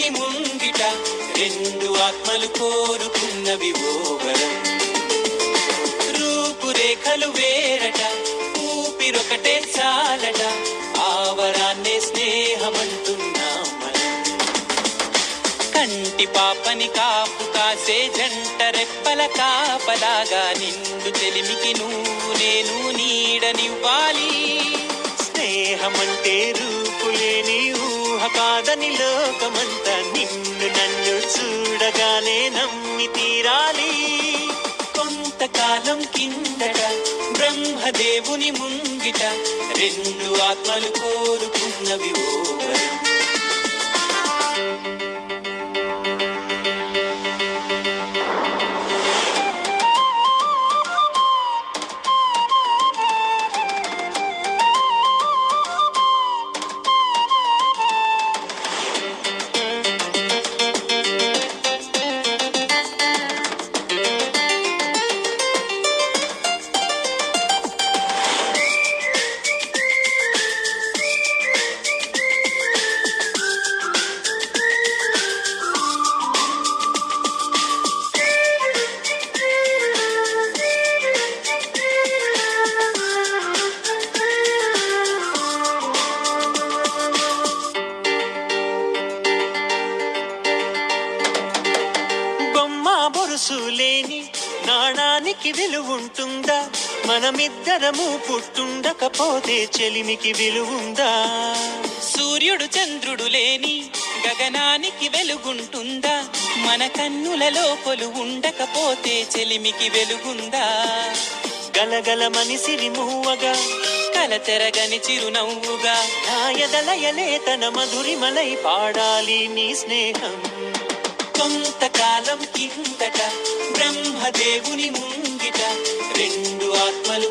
బ్రహ్మదేవుని ముంగిట రెండు ఆత్మలు కోరుకున్నవి ఓ వరం. రూపురేఖలు వేరట, ఊపిరొకటే చాలట, ఆవరాన్నే స్నేహమంటున్నాం మనం. కంటి పాపని కాపు కాసే జంట రెప్పల కాపలాగా నిండు చెలిమికి నువ్వు నేను నీడనివ్వాలి. స్నేహమంటే రూపులేని ఊహ కాదని లోకమంతా నిన్ను నన్ను చూడగానే నమ్మి తీరాలి. కొంతకాలం కిందట బ్రహ్మదేవుని ముంగిట రెండు ఆత్మలు కోరుకున్నవి ఓ వరం. బొరుసులేని నాణానికి విలువుంటుందా? మనమిద్దరము పుట్టుండకపోతే చెలిమికి విలువుందా? సూర్యుడు చంద్రుడు లేని గగనానికి వెలుగుంటుందా? మన కన్నులలో కొలువుండకపోతే చెలిమికి వెలుగుందా? గలగల మనిసిరి మూవగా కలతెరగని చిరునవ్వుగా నాయదలయలే తన మధురిమలై పాడాలి నీ స్నేహం. కొంతకాలం కిందట బ్రహ్మదేవుని ముంగిట రెండు ఆత్మలు